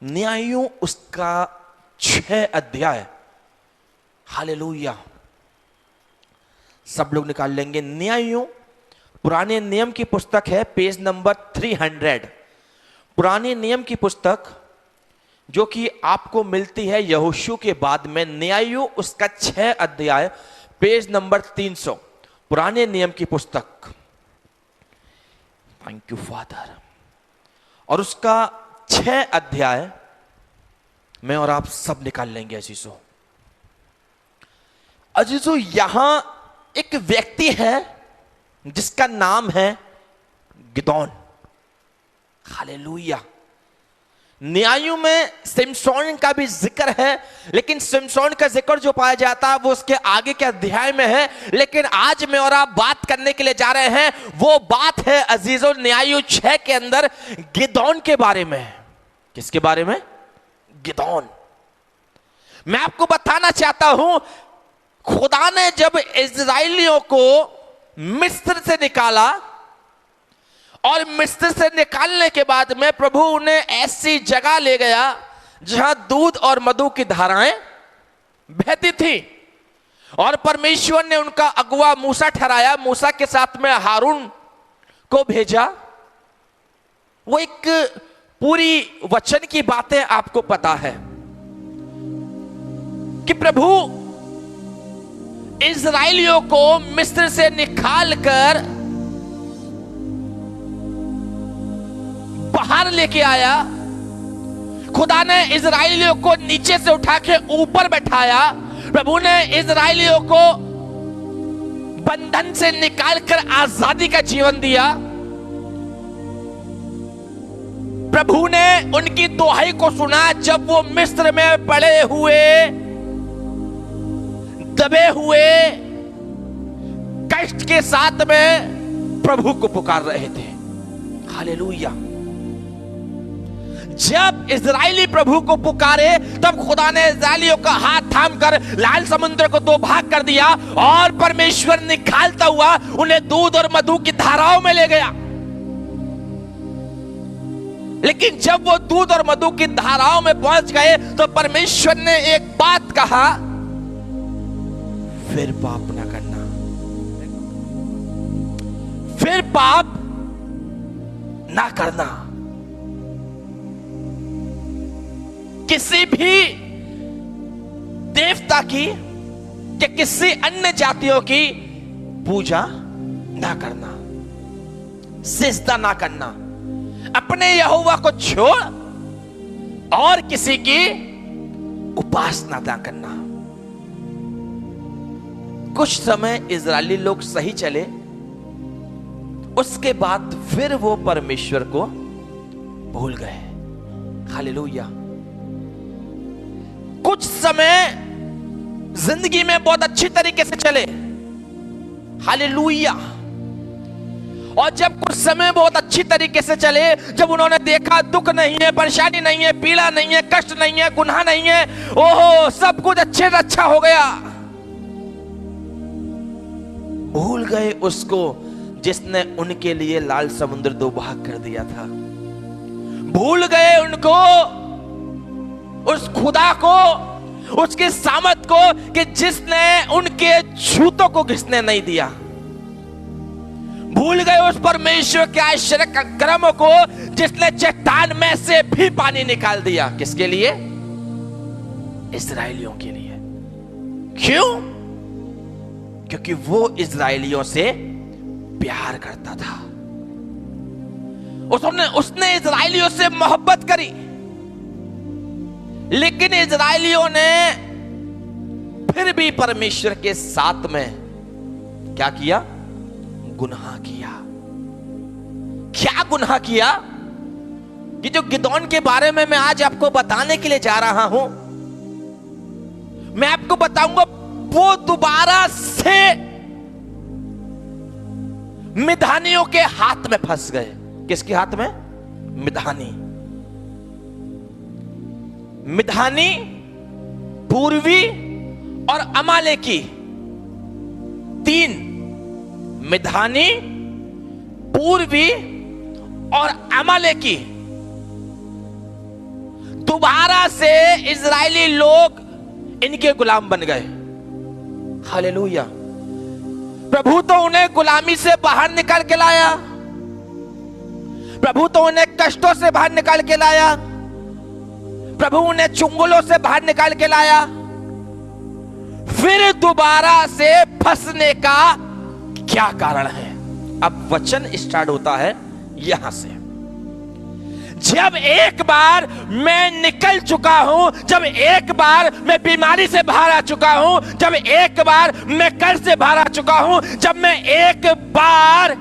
न्यायों उसका 6 अध्याय। हालेलुया। सब लोग निकाल लेंगे। न्यायों पुराने नियम की पुस्तक है, पेज नंबर 300। पुराने नियम की पुस्तक जो कि आपको मिलती है यहोशू के बाद में, न्यायों उसका 6 अध्याय, पेज नंबर 300, पुराने नियम की पुस्तक। Thank you father. और उसका 6 अध्याय मैं और आप सब निकाल लेंगे अजीजों। अजीजों, यहां एक व्यक्ति है जिसका नाम है गिदोन। हालेलुया। न्यायों में सिमसोन का भी जिक्र है, लेकिन सिमसोन का जिक्र जो पाया जाता है वो उसके आगे के अध्याय में है। लेकिन आज मैं और आप बात करने के लिए जा रहे हैं, वो बात है अजीजों न्यायों 6 के अंदर गिदोन के बारे में। किसके बारे में? गिदोन। मैं आपको बताना चाहता हूं, खुदा ने जब इस्राएलियों को मिस्र से निकाला और मिस्र से निकालने के बाद में प्रभु उन्हें ऐसी जगह ले गया जहां दूध और मधु की धाराएं बहती थी, और परमेश्वर ने उनका अगुवा मूसा ठहराया। मूसा के साथ में हारून को भेजा। वो एक पूरी वचन की बातें आपको पता है कि प्रभु इस्राएलियों को मिस्र से निकालकर बाहर लेके आया। खुदा ने इस्राएलियों को नीचे से उठा के ऊपर बैठाया। प्रभु ने इस्राएलियों को बंधन से निकालकर आजादी का जीवन दिया। प्रभु ने उनकी दुहाई को सुना जब वो मिस्र में पड़े हुए, दबे हुए, कष्ट के साथ में प्रभु को पुकार रहे थे। हालेलुया। जब इजरायली प्रभु को पुकारे तब खुदा ने इजरायलियों का हाथ थामकर लाल समुद्र को 2 भाग कर दिया, और परमेश्वर निकालता हुआ उन्हें दूध और मधु की धाराओं में ले गया। लेकिन जब वो दूध और मधु की धाराओं में पहुंच गए तो परमेश्वर ने एक बात कहा, फिर पाप ना करना, फिर पाप ना करना। किसी भी देवता की या किसी अन्य जातियों की पूजा ना करना, सिजदा ना करना, अपने यहोवा को छोड़ और किसी की उपासना ना करना। कुछ समय इजरायली लोग सही चले, उसके बाद फिर वो परमेश्वर को भूल गए। हालेलुया। कुछ समय जिंदगी में बहुत अच्छी तरीके से चले। हालेलुया। और जब कुछ समय बहुत अच्छी तरीके से चले, जब उन्होंने देखा दुख नहीं है, परेशानी नहीं है, पीड़ा नहीं है, कष्ट नहीं है, गुनाह नहीं है, ओहो सब कुछ अच्छे से अच्छा हो गया, भूल गए उसको जिसने उनके लिए लाल समुद्र 2 भाग कर दिया था। भूल गए उनको, उस खुदा को, उसकी सामर्थ को कि जिसने उनके जूतों को घिसने नहीं दिया। भूल गए उस परमेश्वर के आश्चर्य कर्मों को जिसने चट्टान में से भी पानी निकाल दिया। किसके लिए? इस्राएलियों के लिए। क्यों? क्योंकि वो इस्राएलियों से प्यार करता था। उसने इस्राएलियों से मोहब्बत करी, लेकिन इस्राएलियों ने फिर भी परमेश्वर के साथ में क्या किया? गुनाह किया। क्या गुनाह किया? कि जो गिदोन के बारे में मैं आज आपको बताने के लिए जा रहा हूं, मैं आपको बताऊंगा वो दोबारा से मिधानियों के हाथ में फंस गए। किसके हाथ में? मिधानी। मिधानी, पूर्वी और अमालेकी, 3 मिधानी, पूर्वी और अमालेकी दोबारा से इजरायली लोग इनके गुलाम बन गए। हालेलुया। प्रभु तो उन्हें गुलामी से बाहर निकाल के लाया, प्रभु तो उन्हें कष्टों से बाहर निकाल के लाया, प्रभु उन्हें चुंगलों से बाहर निकाल के लाया, फिर दोबारा से फंसने का क्या कारण है? अब वचन स्टार्ट होता है यहां से। जब एक बार मैं निकल चुका हूं, जब एक बार मैं बीमारी से बाहर आ चुका हूं, जब एक बार मैं कर्ज से बाहर आ चुका हूं, जब मैं एक बार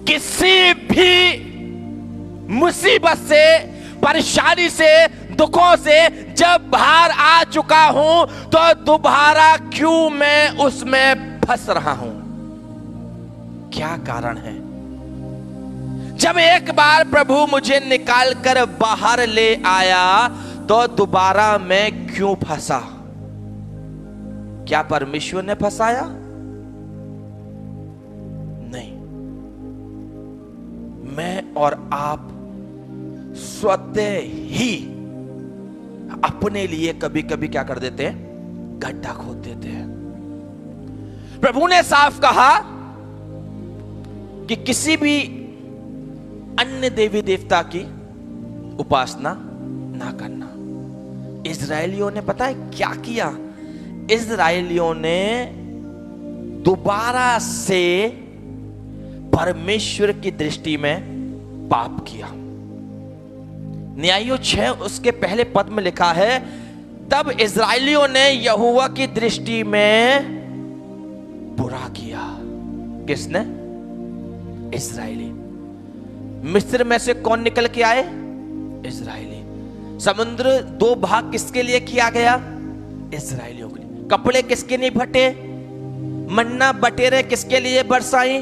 किसी भी मुसीबत से, परेशानी से, दुखों से जब बाहर आ चुका हूं, तो दोबारा क्यों मैं उसमें फंस रहा हूं? क्या कारण है? जब एक बार प्रभु मुझे निकाल कर बाहर ले आया, तो दोबारा मैं क्यों फंसा? क्या परमेश्वर ने फंसाया? नहीं, मैं और आप स्वतः ही अपने लिए कभी कभी क्या कर देते हैं? गड्ढा खोद देते हैं। प्रभु ने साफ कहा कि किसी भी अन्य देवी देवता की उपासना ना करना। इजरायलियों ने पता है क्या किया? इजरायलियों ने दोबारा से परमेश्वर की दृष्टि में पाप किया। न्यायों 6 उसके पहले पद में लिखा है, तब इजरायलियों ने यहोवा की दृष्टि में बुरा किया। किसने? इजरायली। मिस्र में से कौन निकल के आए? इजरायली। समुद्र 2 भाग किसके लिए किया गया? इजरायलियों के लिए। कपड़े किसके नहीं फटे? मन्ना बटेरे किसके लिए बरसाई?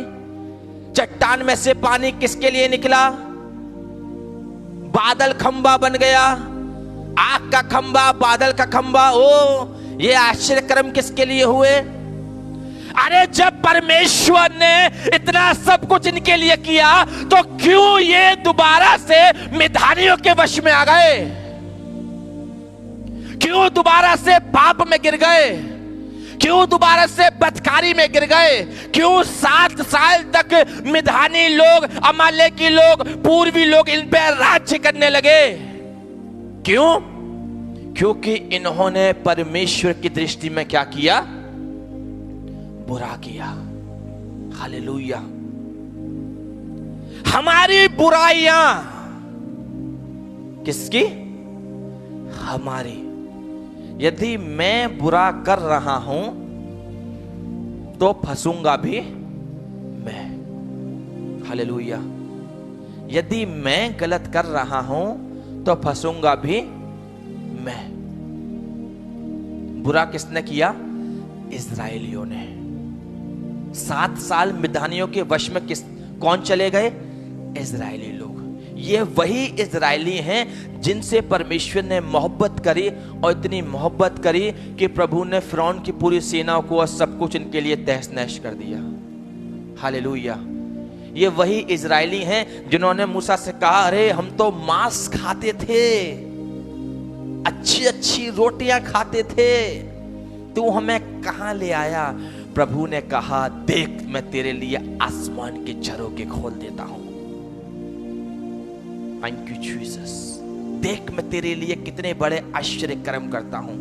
चट्टान में से पानी किसके लिए निकला? बादल खंबा बन गया, आग का खंबा, बादल का खंबा। ओ, ये आश्चर्य कर्म किसके लिए हुए? अरे जब परमेश्वर ने इतना सब कुछ इनके लिए किया, तो क्यों ये दोबारा से मिधानियों के वश में आ गए? क्यों दोबारा से पाप में गिर गए? क्यों दोबारा से बदकारी में गिर गए? क्यों 7 साल तक मिधानी लोग, अमालेकी लोग, पूर्वी लोग इन पर राज्य करने लगे? क्यों? क्योंकि इन्होंने परमेश्वर की दृष्टि में क्या किया? बुरा किया। हालेलुया। हमारी बुराइयां किसकी? हमारी। यदि मैं बुरा कर रहा हूं, तो फंसूंगा भी मैं। हालेलुया। यदि मैं गलत कर रहा हूं, तो फंसूंगा भी मैं। बुरा किसने किया? इजरायलियों ने। 7 साल मिधानियों के वश में कौन चले गए? इजरायली लोग। ये वही इजरायली हैं जिनसे परमेश्वर ने मोहब्बत करी, और इतनी मोहब्बत करी कि प्रभु ने फिरौन की पूरी सेना को और सब कुछ इनके लिए तहस नहस कर दिया। हालेलुया। ये वही इजरायली हैं जिन्होंने मूसा से कहा, अरे हम तो मांस खाते थे, अच्छी अच्छी रोटियां खाते थे, तू हमें कहां ले आया? प्रभु ने कहा, देख मैं तेरे लिए आसमान के झरोखे खोल देता हूं। Thank you Jesus. देख मैं तेरे लिए कितने बड़े आश्चर्य कर्म करता हूं।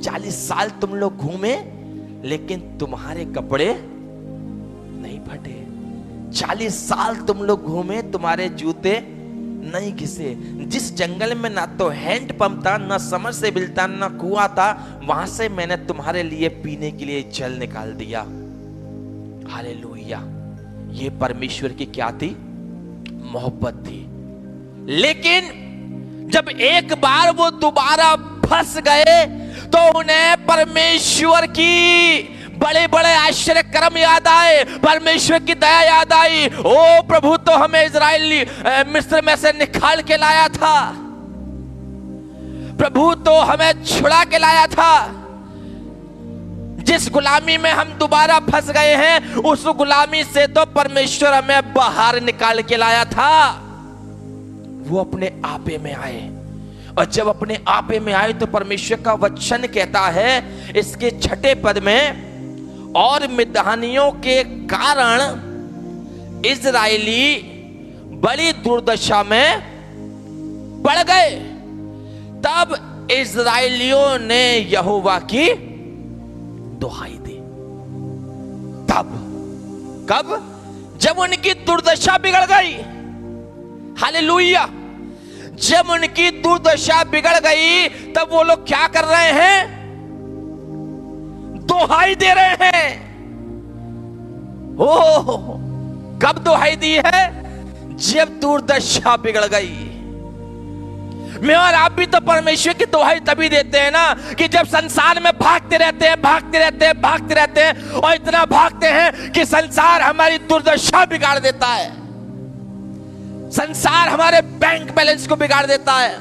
40 साल तुम लोग घूमे, लेकिन तुम्हारे कपड़े नहीं फटे। 40 साल तुम लोग घूमे, तुम्हारे जूते नहीं घिसे। जिस जंगल में ना तो हैंड पंप था, ना समरसेबल था, ना कुआं था, वहां से मैंने तुम्हारे लिए पीने के लिए जल निकाल दिया। हालेलुया। ये परमेश्वर की क्या थी? मोहब्बत थी। लेकिन जब एक बार वो दोबारा फंस गए, तो उन्हें परमेश्वर की बड़े बड़े आश्चर्य कर्म याद आए, परमेश्वर की दया याद आई। ओ प्रभु तो हमें इजराइली मिस्र में से निकाल के लाया था, प्रभु तो हमें छुड़ा के लाया था। जिस गुलामी में हम दोबारा फंस गए हैं, उस गुलामी से तो परमेश्वर हमें बाहर निकाल के लाया था। वो अपने आपे में आए। और जब अपने आपे में आए तो परमेश्वर का वचन कहता है इसके 6 पद में, और मिद्यानियों के कारण इजराइली बड़ी दुर्दशा में पड़ गए। तब इजराइलियों ने यहोवा की दुहाई दी। तब कब? जब उनकी दुर्दशा बिगड़ गई। हालेलुया। जब उनकी दुर्दशा बिगड़ गई तब वो लोग क्या कर रहे हैं? दुहाई दे रहे हैं। ओह, कब दुहाई दी है? जब दुर्दशा बिगड़ गई। मैं और आप भी तो परमेश्वर की दुहाई तभी देते हैं ना कि जब संसार में भागते रहते हैं, भागते रहते हैं, भागते रहते हैं, और इतना भागते हैं कि संसार हमारी दुर्दशा बिगाड़ देता है। संसार हमारे बैंक बैलेंस को बिगाड़ देता है।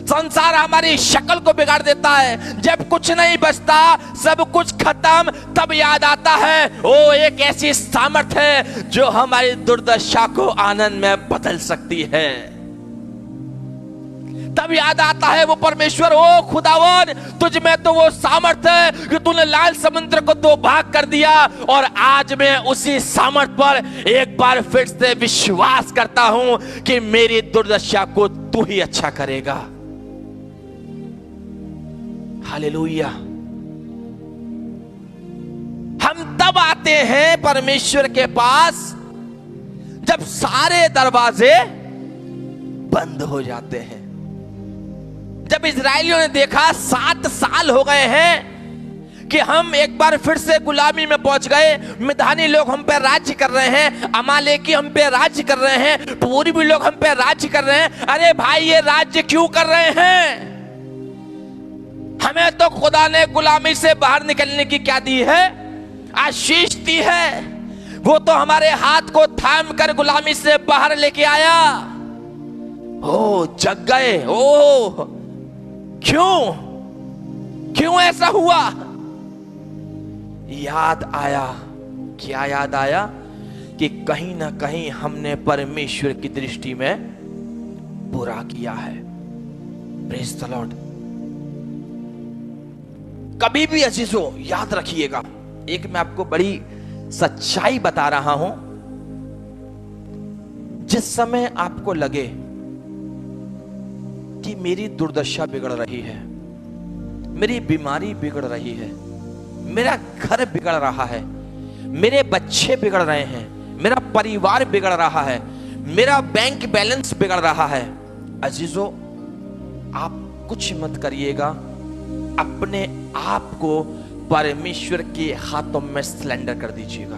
संसार हमारी शक्ल को बिगाड़ देता है। जब कुछ नहीं बचता, सब कुछ खत्म, तब याद आता है ओ एक ऐसी सामर्थ है जो हमारी दुर्दशा को आनंद में बदल सकती है। तब याद आता है वो परमेश्वर, ओ खुदावन तुझ में तो वो सामर्थ है कि तूने लाल समुद्र को 2 भाग कर दिया, और आज मैं उसी सामर्थ पर एक बार फिर से विश्वास करता हूं कि मेरी दुर्दशा को तू ही अच्छा करेगा। हालेलुया। हम तब आते हैं परमेश्वर के पास जब सारे दरवाजे बंद हो जाते हैं। जब इजराइलियों ने देखा 7 साल हो गए हैं कि हम एक बार फिर से गुलामी में पहुंच गए, मिद्यानी लोग हम पे राज्य कर रहे हैं, अमालेकी हम पे राज्य कर रहे हैं, पूर्वी लोग हम पे राज्य कर रहे हैं। अरे भाई ये राज्य क्यों कर रहे हैं? हमें तो खुदा ने गुलामी से बाहर निकलने की क्या दी है? आशीष दी है। वो तो हमारे हाथ को थाम कर गुलामी से बाहर लेके आया। ओ जग गए। ओ क्यों ऐसा हुआ? याद आया। क्या याद आया? कि कहीं ना कहीं हमने परमेश्वर की दृष्टि में बुरा किया है। Praise the Lord. कभी भी अजीजों याद रखिएगा, एक मैं आपको बड़ी सच्चाई बता रहा हूं। जिस समय आपको लगे कि मेरी दुर्दशा बिगड़ रही है, मेरी बीमारी बिगड़ रही है, मेरा घर बिगड़ रहा है, मेरे बच्चे बिगड़ रहे हैं, मेरा परिवार बिगड़ रहा है, मेरा बैंक बैलेंस बिगड़ रहा है, अजीजों आप कुछ मत करिएगा। अपने आप को परमेश्वर के हाथों में सरेंडर कर दीजिएगा।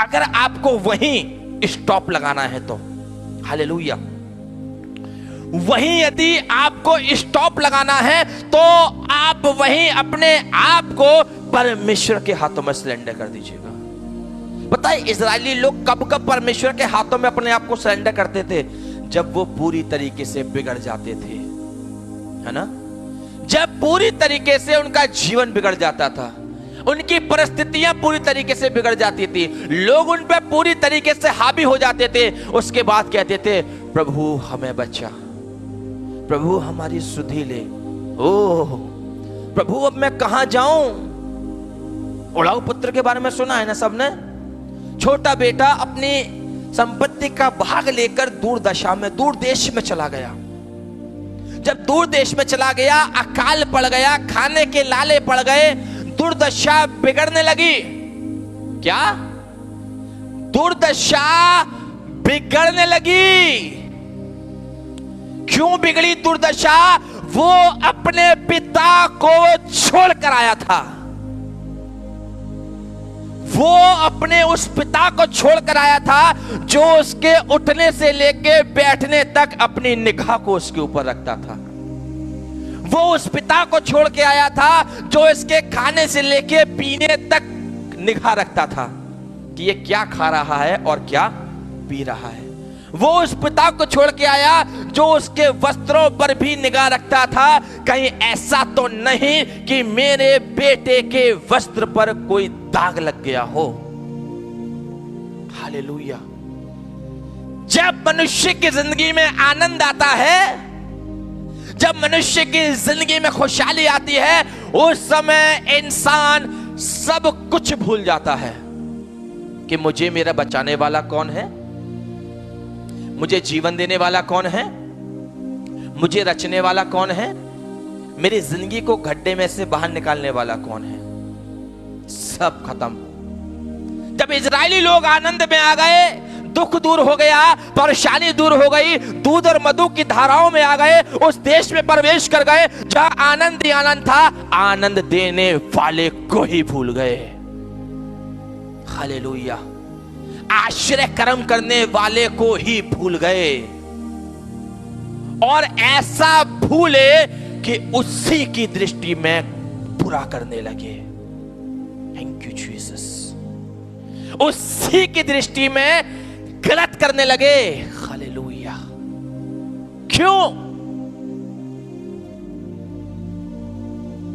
अगर आपको वहीं स्टॉप लगाना है तो हालेलुया। वहीं यदि आपको स्टॉप लगाना है तो आप वहीं अपने आप को परमेश्वर के हाथों में सरेंडर कर दीजिएगा। बताइए इजरायली लोग कब कब परमेश्वर के हाथों में अपने आप को सरेंडर करते थे? जब वो पूरी तरीके से बिगड़ जाते थे, है ना? जब पूरी तरीके से उनका जीवन बिगड़ जाता था, उनकी परिस्थितियां पूरी तरीके से बिगड़ जाती थी, लोग उन पर पूरी तरीके से हावी हो जाते थे, उसके बाद कहते थे प्रभु हमें बचा, प्रभु हमारी सुधि ले। ओह प्रभु अब मैं कहां जाऊं? उड़ाऊ पुत्र के बारे में सुना है ना सबने? छोटा बेटा अपनी संपत्ति का भाग लेकर दूर दशा में, दूर देश में चला गया। जब दूर देश में चला गया, अकाल पड़ गया, खाने के लाले पड़ गए, दुर्दशा बिगड़ने लगी। क्या? दुर्दशा बिगड़ने लगी। क्यों बिगड़ी दुर्दशा? वो अपने पिता को छोड़कर आया था। वो अपने उस पिता को छोड़कर आया था जो उसके उठने से लेके बैठने तक अपनी निगाह को उसके ऊपर रखता था। वो उस पिता को छोड़ के आया था जो इसके खाने से लेके पीने तक निगाह रखता था कि ये क्या खा रहा है और क्या पी रहा है। वो उस पिता को छोड़ के आया जो उसके वस्त्रों पर भी निगाह रखता था, कहीं ऐसा तो नहीं कि मेरे बेटे के वस्त्र पर कोई दाग लग गया हो। हालेलुया। जब मनुष्य की जिंदगी में आनंद आता है, जब मनुष्य की जिंदगी में खुशहाली आती है, उस समय इंसान सब कुछ भूल जाता है कि मुझे मेरा बचाने वाला कौन है, मुझे जीवन देने वाला कौन है, मुझे रचने वाला कौन है, मेरी जिंदगी को गड्ढे में से बाहर निकालने वाला कौन है। सब खत्म। जब इजरायली लोग आनंद में आ गए, दुख दूर हो गया, परेशानी दूर हो गई, दूध और मधु की धाराओं में आ गए, उस देश में प्रवेश कर गए जहां आनंद ही आनंद था, आनंद देने वाले को ही भूल गए। हालेलुया। आश्रय कर्म करने वाले को ही भूल गए, और ऐसा भूले कि उसी की दृष्टि में बुरा करने लगे। Thank you Jesus. उसी की दृष्टि में गलत करने लगे। हालेलुया। क्यों?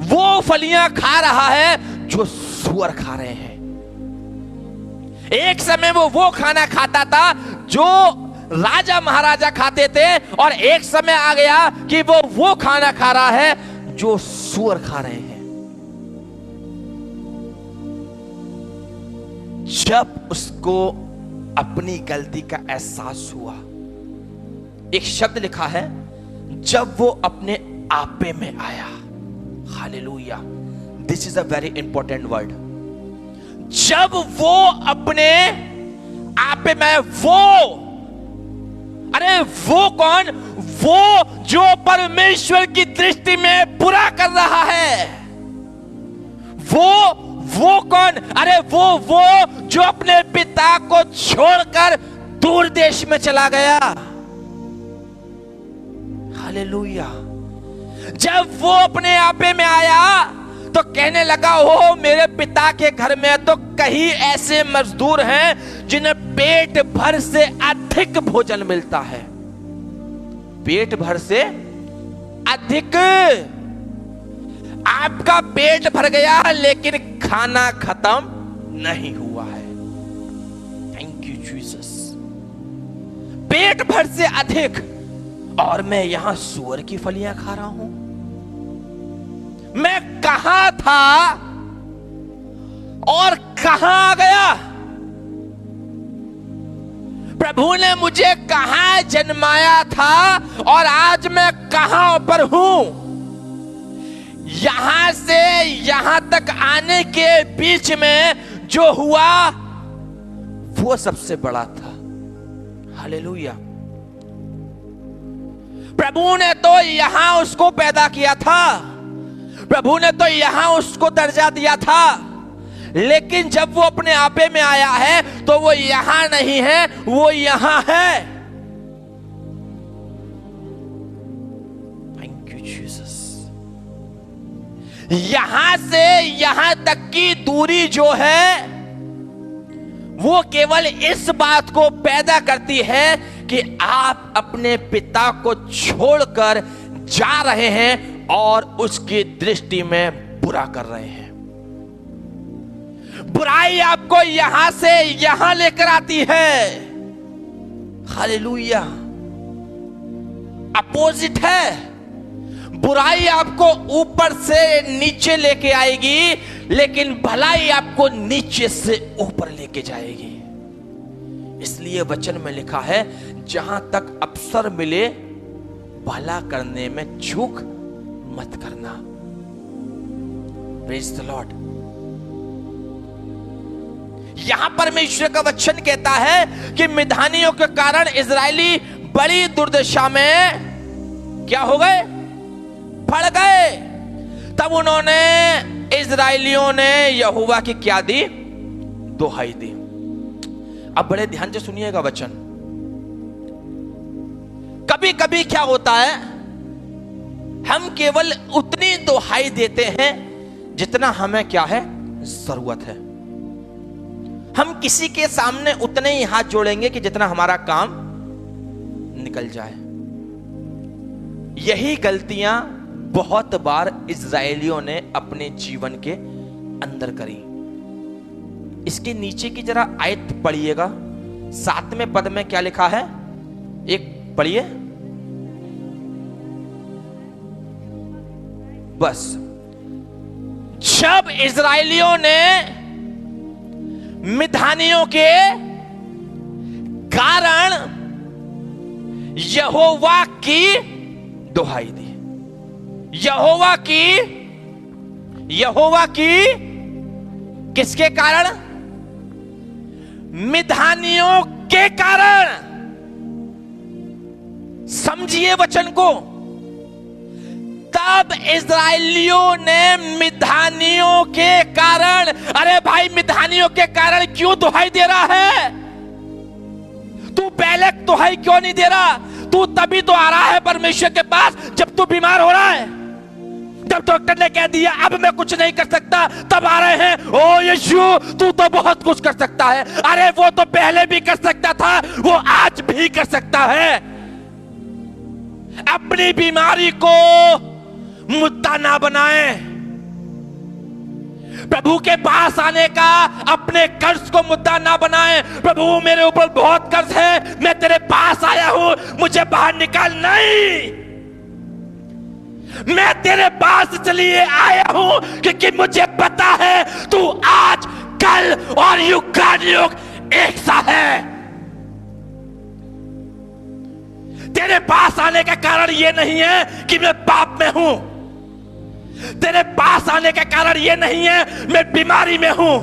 वो फलियां खा रहा है जो सूअर खा रहे हैं। एक समय वो खाना खाता था जो राजा महाराजा खाते थे, और एक समय आ गया कि वो खाना खा रहा है जो सूअर खा रहे हैं। जब उसको अपनी गलती का एहसास हुआ, एक शब्द लिखा है, जब वो अपने आपे में आया। Hallelujah. This is a very important word. जब वो अपने आपे में, वो कौन? वो जो परमेश्वर की दृष्टि में बुरा कर रहा है। वो कौन? अरे वो जो अपने पिता को छोड़कर दूर देश में चला गया। हालेलुया। जब वो अपने आपे में आया तो कहने लगा, हो मेरे पिता के घर में तो कहीं ऐसे मजदूर हैं जिन्हें पेट भर से अधिक भोजन मिलता है। पेट भर से अधिक। आपका पेट भर गया लेकिन खाना खत्म नहीं हुआ है। Thank you Jesus. पेट भर से अधिक, और मैं यहां सूअर की फलियां खा रहा हूं। मैं कहां था और कहां आ गया? प्रभु ने मुझे कहां जन्माया था और आज मैं कहां पर हूं? यहां से यहां तक आने के बीच में जो हुआ वो सबसे बड़ा था। हालेलुया। प्रभु ने तो यहां उसको पैदा किया था, प्रभु ने तो यहां उसको दर्जा दिया था, लेकिन जब वो अपने आपे में आया है तो वो यहां नहीं है, वो यहां है। Thank you Jesus. यहां से यहां तक की दूरी जो है वो केवल इस बात को पैदा करती है कि आप अपने पिता को छोड़कर जा रहे हैं और उसकी दृष्टि में बुरा कर रहे हैं। बुराई आपको यहां से यहां लेकर आती है। हालेलुया। अपोजिट है। बुराई आपको ऊपर से नीचे लेके आएगी, लेकिन भलाई आपको नीचे से ऊपर लेके जाएगी। इसलिए वचन में लिखा है, जहां तक अवसर मिले भला करने में चूक मत करना। Praise the Lord. यहां परमेश्वर का वचन कहता है कि मिधानियों के कारण इजरायली बड़ी दुर्दशा में क्या हो गए? पड़ गए। तब उन्होंने, इजरायलियों ने यहोवा की क्या दी? दुहाई दी। अब बड़े ध्यान से सुनिएगा वचन। कभी कभी क्या होता है, हम केवल उतनी दुहाई देते हैं जितना हमें क्या है? जरूरत है। हम किसी के सामने उतने ही हाथ जोड़ेंगे कि जितना हमारा काम निकल जाए। यही गलतियां बहुत बार इजरायलियों ने अपने जीवन के अंदर करी। इसके नीचे की जरा आयत पढ़िएगा, 7वें पद में क्या लिखा है? एक पढ़िए बस। जब इजरायलियों ने मिद्यानियों के कारण यहोवा की दुहाई दी, यहोवा की किसके कारण? मिद्यानियों के कारण। समझिए वचन को। तब इस्राएलियों ने मिद्यानियों के कारण, अरे भाई मिद्यानियों के कारण क्यों दुहाई दे रहा है? तू पहले दुहाई क्यों नहीं दे रहा? तू तभी तो आ रहा है परमेश्वर के पास जब तू बीमार हो रहा है, जब डॉक्टर ने कह दिया अब मैं कुछ नहीं कर सकता, तब आ रहे हैं ओ यीशु तू तो बहुत कुछ कर सकता है। अरे वो तो पहले भी कर सकता था, वो आज भी कर सकता है। अपनी बीमारी को मुद्दा ना बनाए। प्रभु के पास आने का अपने कर्ज को मुद्दा ना बनाए। प्रभु मेरे ऊपर बहुत कर्ज है, मैं तेरे पास आया हूं, मुझे बाहर निकाल। नहीं, मैं तेरे पास इसलिए आया हूं क्योंकि मुझे पता है तू आज कल और युगानुयुग एक सा है। तेरे पास आने का कारण यह नहीं है कि मैं पाप में हूं, तेरे पास आने का कारण यह नहीं है मैं बीमारी में हूं,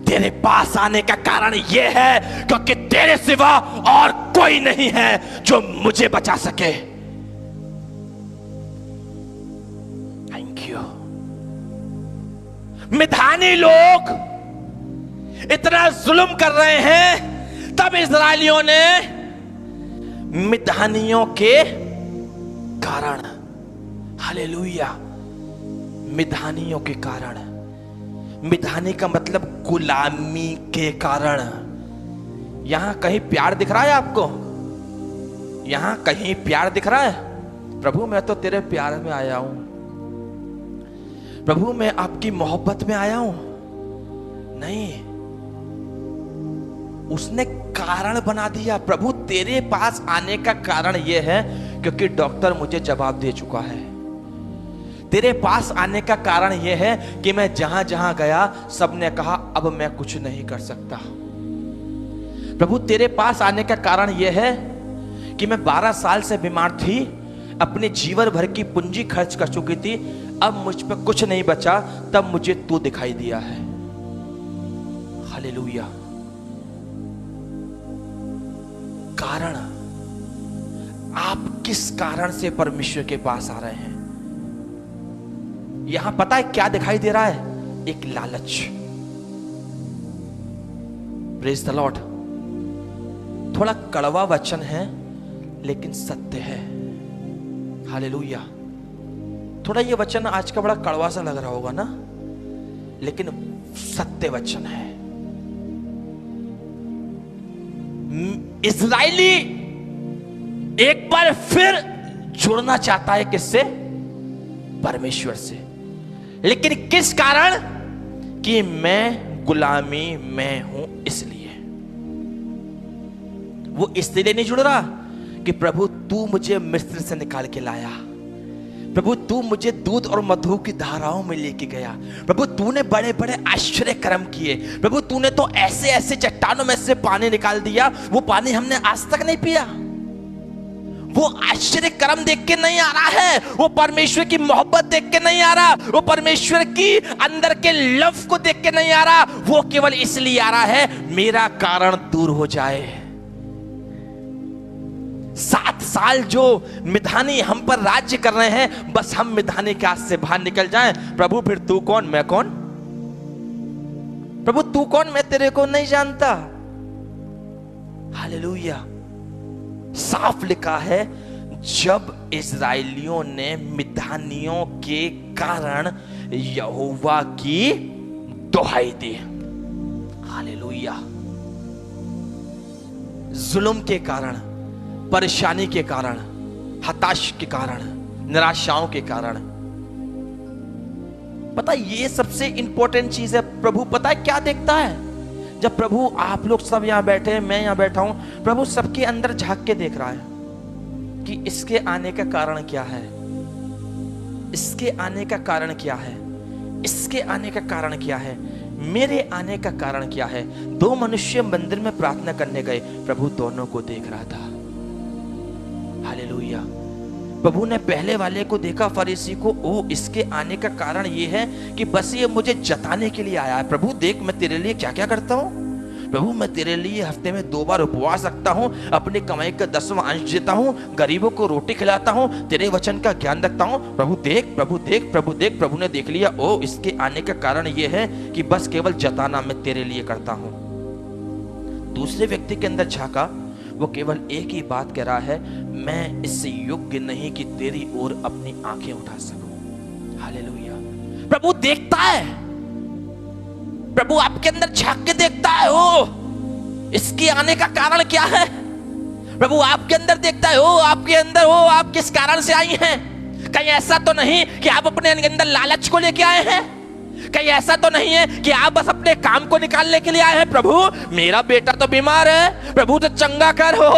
तेरे पास आने का कारण यह है क्योंकि तेरे सिवा और कोई नहीं है जो मुझे बचा सके। Thank you. मिद्यानी लोग इतना जुल्म कर रहे हैं, तब इस्राएलियों ने मिद्यानियों के कारण, हालेलुया, मिद्यानियों के कारण। मिद्यानी का मतलब गुलामी के कारण। यहां कहीं प्यार दिख रहा है आपको? यहां कहीं प्यार दिख रहा है? प्रभु मैं तो तेरे प्यार में आया हूं, प्रभु मैं आपकी मोहब्बत में आया हूं। नहीं, उसने कारण बना दिया। प्रभु तेरे पास आने का कारण यह है क्योंकि डॉक्टर मुझे जवाब दे चुका है। तेरे पास आने का कारण यह है कि मैं जहां जहां गया सबने कहा अब मैं कुछ नहीं कर सकता। प्रभु तेरे पास आने का कारण यह है कि मैं 12 साल से बीमार थी, अपने जीवन भर की पूंजी खर्च कर चुकी थी, अब मुझ पे कुछ नहीं बचा, तब मुझे तू दिखाई दिया है। हालेलुया। कारण, आप किस कारण से परमेश्वर के पास आ रहे हैं? यहां पता है क्या दिखाई दे रहा है? एक लालच। Praise the Lord. थोड़ा कड़वा वचन है लेकिन सत्य है। हालेलुया। थोड़ा ये वचन आज का बड़ा कड़वा सा लग रहा होगा ना, लेकिन सत्य वचन है। इस्राएली एक बार फिर जुड़ना चाहता है किससे? परमेश्वर से। लेकिन किस कारण? कि मैं गुलामी में हूं, इसलिए। वो इसलिए नहीं जुड़ रहा कि प्रभु तू मुझे मिस्र से निकाल के लाया, प्रभु तू मुझे दूध और मधु की धाराओं में लेके गया, प्रभु तूने बड़े बड़े आश्चर्य कर्म किए, प्रभु तूने तो ऐसे ऐसे चट्टानों में से पानी निकाल दिया, वो पानी हमने आज तक नहीं पिया। वो आश्चर्य कर्म देख के नहीं आ रहा है, वो परमेश्वर की मोहब्बत देख के नहीं आ रहा, वो परमेश्वर की अंदर के लव को देख के नहीं आ रहा, वो केवल इसलिए आ रहा है मेरा कारण दूर हो जाए। 7 साल जो मिद्यानी हम पर राज्य कर रहे हैं, बस हम मिद्यानी के हाथ से बाहर निकल जाएं। प्रभु फिर तू कौन, मैं कौन? प्रभु तू कौन, मैं तेरे को नहीं जानता। हालेलुया। साफ लिखा है जब इस्राएलियों ने मिद्यानियों के कारण यहोवा की दुहाई दी। हालेलुया। जुल्म के कारण, परेशानी के कारण, हताश के कारण, निराशाओं के कारण। पता ये सबसे इंपॉर्टेंट चीज है। प्रभु पता है क्या देखता है? जब प्रभु, आप लोग सब यहां बैठे हैं, मैं यहां बैठा हूं, प्रभु सबके अंदर झांक के देख रहा है। कि इसके आने का कारण क्या है, इसके आने का कारण क्या है, इसके आने का कारण क्या है, मेरे आने का कारण क्या है। दो मनुष्य मंदिर में प्रार्थना करने गए, प्रभु दोनों को देख रहा था। हालेलुया। प्रभु ने पहले वाले को देखा, फरीसी को, ओ इसके आने का कारण ये है कि बस ये मुझे जताने के लिए आया है। प्रभु देख, मैं तेरे लिए क्या क्या करता हूँ। प्रभु मैं तेरे लिए हफ्ते में 2 बार उपवास रखता हूँ, अपनी कमाई का 10वां अंश देता हूँ, गरीबों को रोटी खिलाता हूँ, तेरे वचन का ज्ञान रखता हूँ। प्रभु देख, प्रभु देख, प्रभु देख। प्रभु ने देख लिया, ओ इसके आने का कारण ये है कि बस केवल जताना मैं तेरे लिए करता हूँ। दूसरे व्यक्ति के अंदर झांका, वो केवल एक ही बात कह रहा है, मैं इससे योग्य नहीं कि तेरी ओर अपनी आंखें उठा सकूं। हालेलुया। प्रभु देखता है, प्रभु आपके अंदर झांक के देखता है, ओ इसके आने का कारण क्या है। प्रभु आपके अंदर देखता है, ओ आपके अंदर, ओ आप किस कारण से आई हैं। कहीं ऐसा तो नहीं कि आप अपने अंदर लालच को लेके आए हैं। कहीं ऐसा तो नहीं है कि आप बस अपने काम को निकालने के लिए आए हैं। प्रभु मेरा बेटा तो बीमार है, प्रभु तो चंगा कर हो।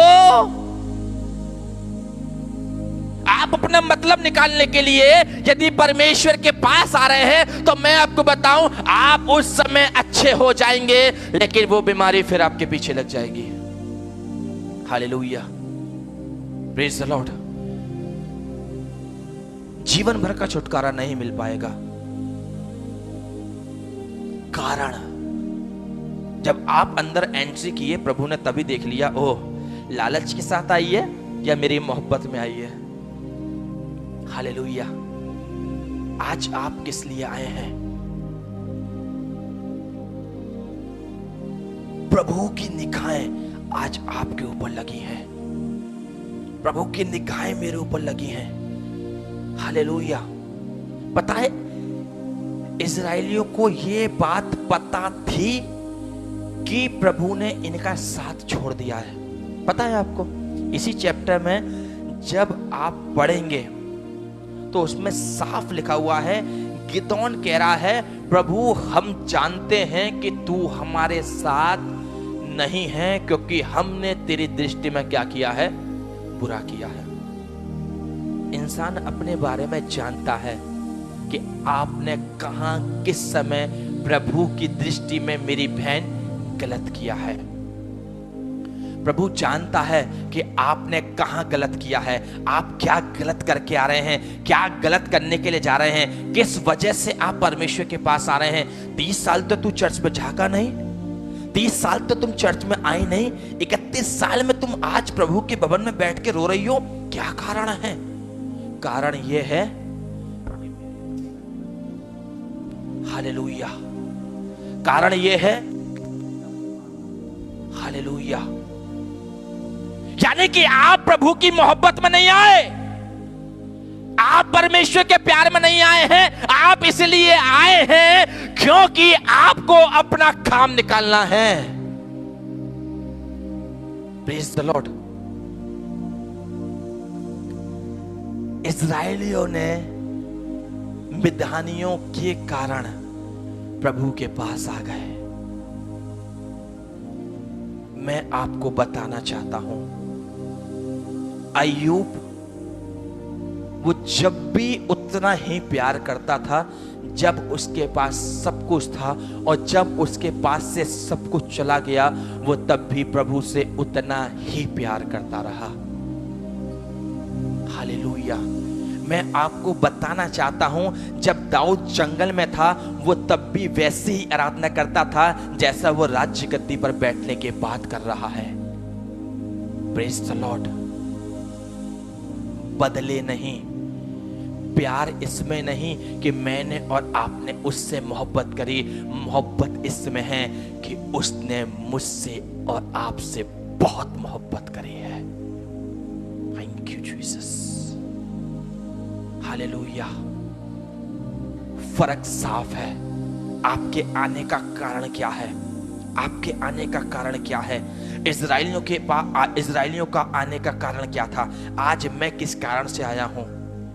आप अपना मतलब निकालने के लिए यदि परमेश्वर के पास आ रहे हैं तो मैं आपको बताऊं, आप उस समय अच्छे हो जाएंगे, लेकिन वो बीमारी फिर आपके पीछे लग जाएगी। Hallelujah, praise the Lord. जीवन भर का छुटकारा नहीं मिल पाएगा। कारण जब आप अंदर एंट्री किए, प्रभु ने तभी देख लिया, ओह लालच के साथ आई है या मेरी मोहब्बत में आई है। हालेलुया। आज आप किस लिए आए हैं? प्रभु की निगाहें आज आपके ऊपर लगी हैं। प्रभु की निगाहें मेरे ऊपर लगी हैं। हालेलुया। पता है इजराइलियों को ये बात पता थी कि प्रभु ने इनका साथ छोड़ दिया है। पता है आपको, इसी चैप्टर में जब आप पढ़ेंगे तो उसमें साफ लिखा हुआ है, गिदोन कह रहा है, प्रभु हम जानते हैं कि तू हमारे साथ नहीं है, क्योंकि हमने तेरी दृष्टि में क्या किया है? बुरा किया है। इंसान अपने बारे में जानता है कि आपने कहां किस समय प्रभु की दृष्टि में मेरी बहन गलत किया है। प्रभु जानता है कि आपने कहां गलत किया है, आप क्या गलत करके आ रहे हैं, क्या गलत करने के लिए जा रहे हैं, किस वजह से आप परमेश्वर के पास आ रहे हैं। 30 साल तो तू चर्च में झांका नहीं, 30 साल तो तुम चर्च में आई नहीं, 31 साल में तुम आज प्रभु के भवन में बैठ के रो रही हो, क्या कारण है? कारण यह है, हालेलुया, कारण यह है, हालेलुया, यानी कि आप प्रभु की मोहब्बत में नहीं आए, आप परमेश्वर के प्यार में नहीं आए हैं। आप इसलिए आए हैं क्योंकि आपको अपना काम निकालना है। Praise the Lord. इस्राएलियों ने मिद्यानियों के कारण प्रभु के पास आ गए। मैं आपको बताना चाहता हूं, अय्यूब वो जब भी उतना ही प्यार करता था जब उसके पास सब कुछ था, और जब उसके पास से सब कुछ चला गया वो तब भी प्रभु से उतना ही प्यार करता रहा। हालेलुया। मैं आपको बताना चाहता हूं, जब दाऊद जंगल में था वो तब भी वैसी ही आराधना करता था जैसा वो राज्य गद्दी पर बैठने के बाद कर रहा है। Praise the Lord. बदले नहीं। प्यार इसमें नहीं कि मैंने और आपने उससे मोहब्बत करी, मोहब्बत इसमें है कि उसने मुझसे और आपसे बहुत मोहब्बत करी है। Thank you Jesus. हालेलुया। फर्क साफ है। आपके आने का कारण क्या है? आपके आने का कारण क्या है? इस्राएलियों का आने का कारण क्या था? आज मैं किस कारण से आया हूं?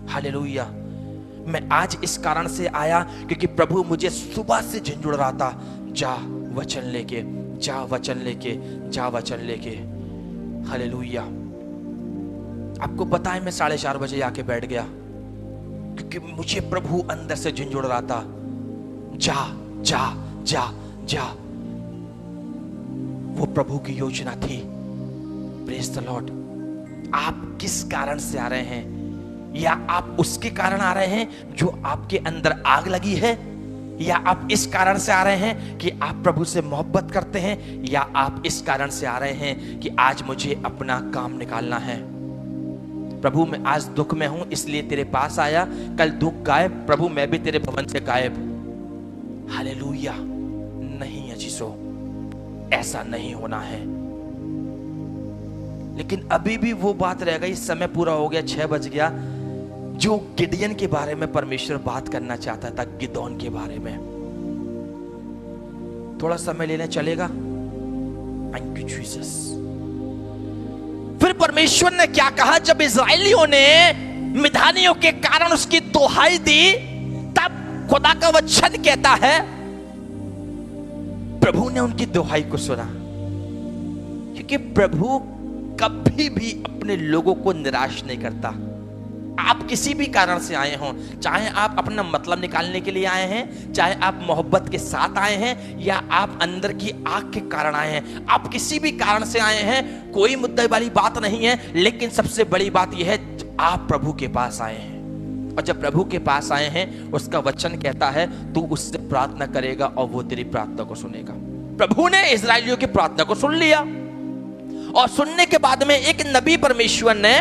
हालेलुया। मैं आज इस कारण से आया क्योंकि प्रभु मुझे सुबह से झंझोड़ रहा था, जा वचन लेके, जा वचन लेके, जा वचन लेके। हालेलुया। आपको पता है मैं 4:30 बजे आके बैठ गया क्योंकि मुझे प्रभु अंदर से झंझोड़ रहा था, जा जा जा जा। वो प्रभु की योजना थी। Praise the Lord. आप किस कारण से आ रहे हैं? या आप उसके कारण आ रहे हैं जो आपके अंदर आग लगी है, या आप इस कारण से आ रहे हैं कि आप प्रभु से मोहब्बत करते हैं, या आप इस कारण से आ रहे हैं कि आज मुझे अपना काम निकालना है। प्रभु मैं आज दुख में हूं इसलिए तेरे पास आया, कल दुख गायब, प्रभु मैं भी तेरे भवन से गायब। हालेलुया। नहीं अजीजो, ऐसा नहीं होना है। लेकिन अभी भी वो बात रह गई, समय पूरा हो गया, 6 बज गया, जो गिडियन के बारे में परमेश्वर बात करना चाहता था, गिदोन के बारे में। थोड़ा समय लेना चलेगा? Thank you Jesus. फिर परमेश्वर ने क्या कहा, जब इजरायलियों ने मिधानियों के कारण उसकी दुहाई दी, तब खुदा का वचन कहता है प्रभु ने उनकी दुहाई को सुना। क्योंकि प्रभु कभी भी अपने लोगों को निराश नहीं करता। आप किसी भी कारण से आए हों, चाहे आप अपना मतलब निकालने के लिए आए हैं, चाहे आप मोहब्बत के साथ आए हैं, या आप अंदर की आग के कारण आए हैं, आप किसी भी कारण से आए हैं, कोई मुद्दे वाली बात नहीं है। लेकिन सबसे बड़ी बात यह है, आप प्रभु के पास आए हैं। और जब प्रभु के पास आए हैं, उसका वचन कहता है तू उससे प्रार्थना करेगा और वो तेरी प्रार्थना को सुनेगा। प्रभु ने इजरायलियों की प्रार्थना को सुन लिया, और सुनने के बाद में एक नबी परमेश्वर ने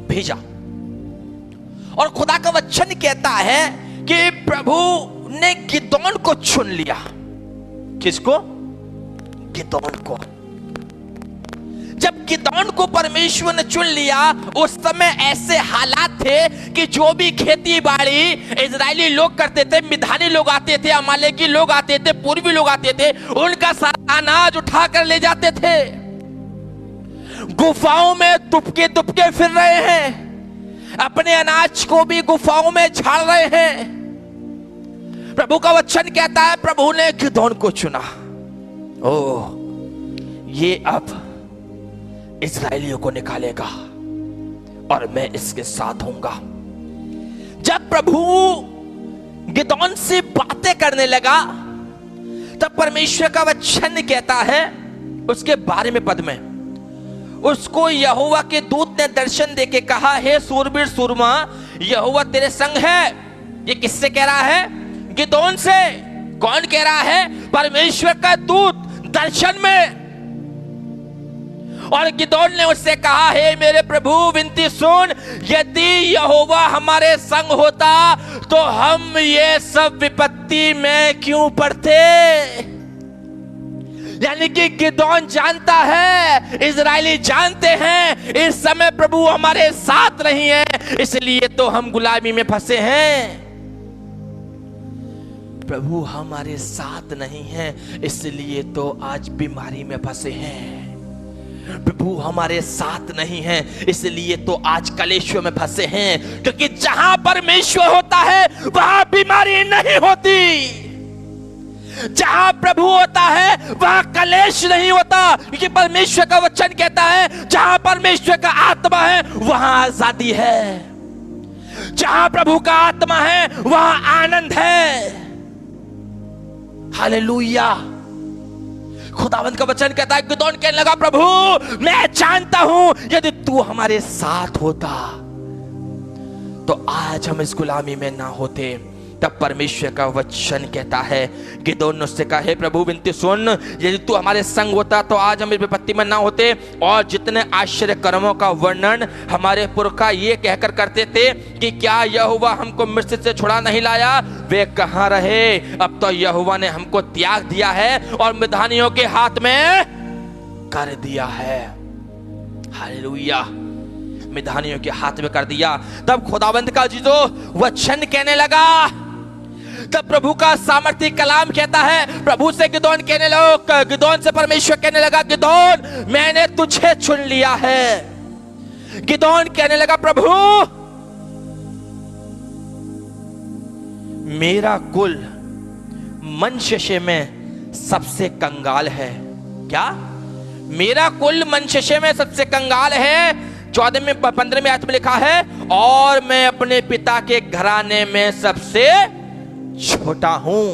भेजा। और खुदा का वचन कहता है कि प्रभु ने गिदोन को चुन लिया। किसको? गिदोन को। जब गिदोन को परमेश्वर ने चुन लिया, उस समय ऐसे हालात थे कि जो भी खेती बाड़ी इजरायली लोग करते थे, मिधानी लोग आते थे, अमालेकी लोग आते थे, पूर्वी लोग आते थे, उनका सारा अनाज उठा कर ले जाते थे। गुफाओं में दुबके दुबके फिर रहे हैं, अपने अनाज को भी गुफाओं में झाड़ रहे हैं। प्रभु का वचन कहता है प्रभु ने गिदोन को चुना। ओह, ये अब इस्राएलियों को निकालेगा और मैं इसके साथ होऊंगा। जब प्रभु गिदोन से बातें करने लगा, तब परमेश्वर का वचन कहता है उसके बारे में पद में, उसको यहोवा के दूत ने दर्शन देके कहा, हे सूरबीर सूरमा, यहोवा तेरे संग है। ये किससे कह रहा है? गिदोन से। कौन कह रहा है? परमेश्वर का दूत दर्शन में। और गिदोन ने उससे कहा, हे मेरे प्रभु विनती सुन, यदि यहोवा हमारे संग होता तो हम ये सब विपत्ति में क्यों पड़ते। यानी कि गिदोन जानता है, इजरायली जानते हैं, इस समय प्रभु हमारे साथ नहीं है, इसलिए तो हम गुलामी में फंसे हैं। प्रभु हमारे साथ नहीं है, इसलिए तो आज बीमारी में फंसे हैं। प्रभु हमारे साथ नहीं है, इसलिए तो आज कलेशों में फंसे हैं। क्योंकि जहां परमेश्वर होता है वहां बीमारी नहीं होती। जहां प्रभु होता है वहां कलेश नहीं होता। क्योंकि परमेश्वर का वचन कहता है जहां परमेश्वर का आत्मा है वहां आजादी है। जहां प्रभु का आत्मा है वहां आनंद है। हालेलुया। खुदावंद का वचन कहता है, गिदोन कहने लगा, प्रभु मैं जानता हूं यदि तू हमारे साथ होता तो आज हम इस गुलामी में ना होते। तब परमेश्वर का वचन कहता है, गिदोन ने उससे कहा, हे प्रभु विनती सुन, यदि तू हमारे संग होता तो आज हम इस विपत्ति में ना होते। और जितने आश्चर्य कर्मों का वर्णन हमारे पुरखा ये कहकर करते थे कि क्या यहोवा हमको मिस्र से छुड़ा नहीं लाया, वे कहां रहे। अब तो यहोवा ने हमको त्याग दिया है और मिधानियों के हाथ में कर दिया है। हालेलुया। मिधानियों के हाथ में कर दिया। तब खुदावंद का जीजो वचन कहने लगा, तब प्रभु का सामर्थ्य कलाम कहता है, प्रभु से गिदोन कहने लगा, गिदोन से परमेश्वर कहने लगा, गिदोन मैंने तुझे चुन लिया है। गिदोन कहने लगा, प्रभु मेरा कुल मनशेशे में सबसे कंगाल है। क्या? मेरा कुल मनशेशे में सबसे कंगाल है। 14वें 15वें आयत में लिखा है, और मैं अपने पिता के घराने में सबसे छोटा हूं।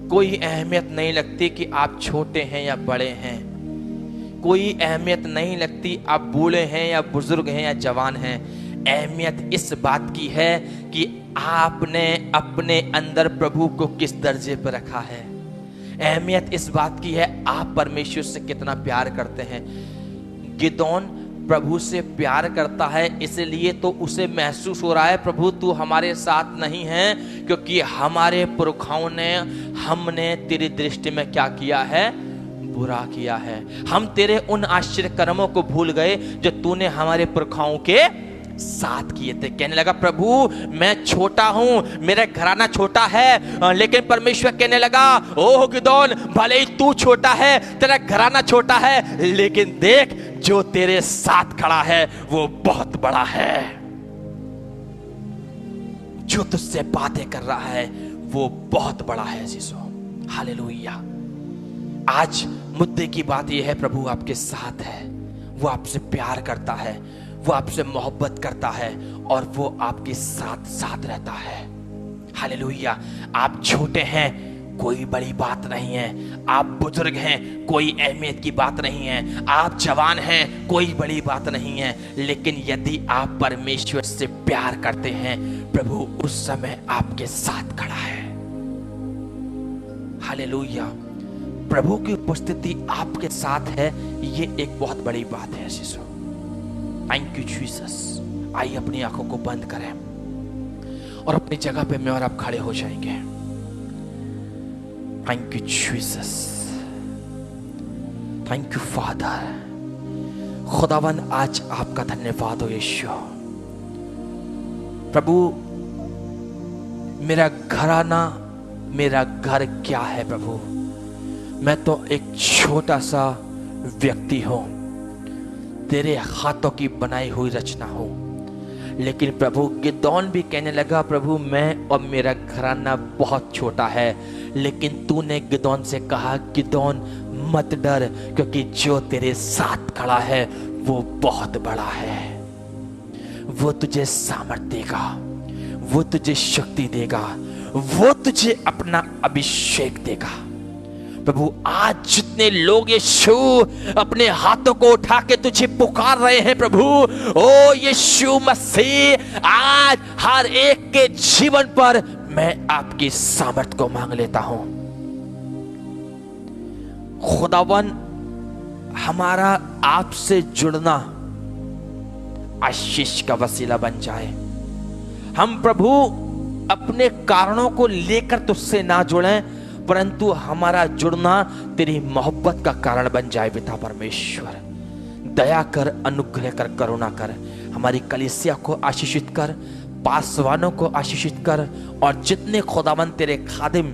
कोई अहमियत नहीं लगती कि आप छोटे हैं या बड़े हैं, कोई अहमियत नहीं लगती आप बूढ़े हैं या बुजुर्ग हैं या जवान हैं। अहमियत इस बात की है कि आपने अपने अंदर प्रभु को किस दर्जे पर रखा है। अहमियत इस बात की है आप परमेश्वर से कितना प्यार करते हैं। गिदोन प्रभु से प्यार करता है, इसलिए तो उसे महसूस हो रहा है प्रभु तू हमारे साथ नहीं है, क्योंकि हमारे पुरखाओं ने, हमने तेरी दृष्टि में क्या किया है, बुरा किया है। हम तेरे उन आश्चर्य कर्मों को भूल गए जो तूने हमारे पुरखाओं के साथ किए थे। कहने लगा प्रभु मैं छोटा हूं, मेरा घराना छोटा है, लेकिन परमेश्वर कहने लगा ओह गिदोन, भले ही तू छोटा है, तेरा घराना छोटा है, लेकिन देख जो तेरे साथ खड़ा है वो बहुत बड़ा है। जो तुझसे बातें कर रहा है वो बहुत बड़ा है। जीसो हालेलुया। आज मुद्दे की बात यह है, प्रभु आपके साथ है, वो आपसे प्यार करता है, वो आपसे मोहब्बत करता है और वो आपके साथ साथ रहता है। हालेलुया। आप छोटे हैं कोई बड़ी बात नहीं है, आप बुजुर्ग हैं कोई अहमियत की बात नहीं है, आप जवान हैं कोई बड़ी बात नहीं है, लेकिन यदि आप परमेश्वर से प्यार करते हैं प्रभु उस समय आपके साथ खड़ा है। हालेलुया। प्रभु की उपस्थिति आपके साथ है, ये एक बहुत बड़ी बात है। शिशु थैंक यू जीसस। आइए अपनी आंखों को बंद करें और अपनी जगह पे मैं और आप खड़े हो जाएंगे। Thank you Jesus, thank you father. खुदावन आज आपका धन्यवाद हो यीशु। प्रभु मेरा घराना, मेरा घर क्या है प्रभु, मैं तो एक छोटा सा व्यक्ति हूं, तेरे हाथों की बनाई हुई रचना हूं। लेकिन प्रभु गिदोन भी कहने लगा प्रभु मैं और मेरा घराना बहुत छोटा है, लेकिन तूने गिदोन से कहा गिदोन मत डर, क्योंकि जो तेरे साथ खड़ा है वो बहुत बड़ा है। वो तुझे सामर्थ्य देगा, वो तुझे शक्ति देगा, वो तुझे अपना अभिषेक देगा। प्रभु आज जितने लोग यीशु अपने हाथों को उठा के तुझे पुकार रहे हैं प्रभु, ओ यीशु मसीह आज हर एक के जीवन पर मैं आपकी सामर्थ को मांग लेता हूं। खुदावन हमारा आपसे जुड़ना आशीष का वसीला बन जाए। हम प्रभु अपने कारणों को लेकर तुझसे ना जुड़ें, परंतु हमारा जुड़ना तेरी मोहब्बत का कारण बन जाए। पिता परमेश्वर दया कर, अनुग्रह कर, करुणा कर, हमारी कलीसिया को आशीषित कर, पासवानों को आशीषित कर, और जितने खुदावंद तेरे खादिम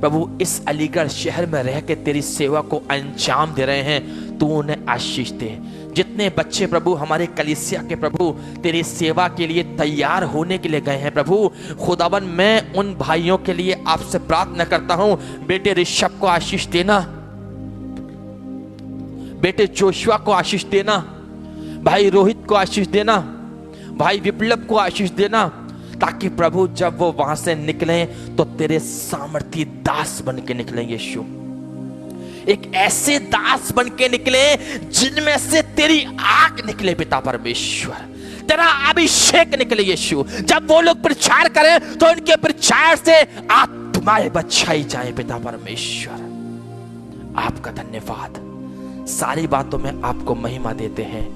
प्रभु इस अलीगढ़ शहर में रह के तेरी सेवा को अंजाम दे रहे हैं, तू उन्हें आशीष दे। जितने बच्चे प्रभु हमारे कलीसिया के प्रभु तेरी सेवा के लिए तैयार होने के लिए गए हैं प्रभु, खुदावन मैं उन भाइयों के लिए आपसे प्रार्थना करता हूं, बेटे ऋषभ को आशीष देना, बेटे जोशुआ को आशीष देना, भाई रोहित को आशीष देना, भाई विप्लव को आशीष देना, ताकि प्रभु जब वो वहां से निकले तो तेरे सामर्थी दास बन के निकले यीशु। एक ऐसे दास बन के निकले जिनमें से तेरी आग निकले पिता परमेश्वर, तेरा अभिषेक निकले यीशु। जब वो लोग प्रचार करें तो उनके प्रचार से आत्माएं बचाई जाए पिता परमेश्वर। आपका धन्यवाद। सारी बातों में आपको महिमा देते हैं,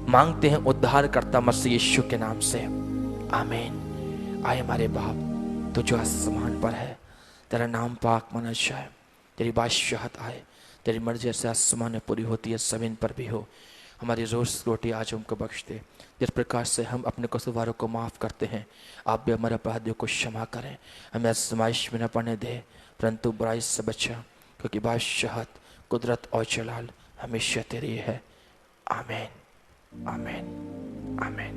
मांगते हैं उद्धारकर्ता मसीह यीशु के नाम से, आमीन। आए हमारे बाप तो जो आसमान पर है, तेरा नाम पाक माना जाए, तेरी बादशाहत आए, तेरी मर्जी ऐसे आसमान में पूरी होती है ज़मीन पर भी हो। हमारी रोज़ रोटी आज हमको बख्श दे, जिस प्रकार से हम अपने कसूरवारों को माफ़ करते हैं, आप भी हमारे अपराधियों को क्षमा करें। हमें आजमाइश में न पड़ने दे, परंतु बुराई से बचा, क्योंकि बादशाहत, कुदरत और जलाल हमेशा तेरी है। आमीन, आमीन, आमीन।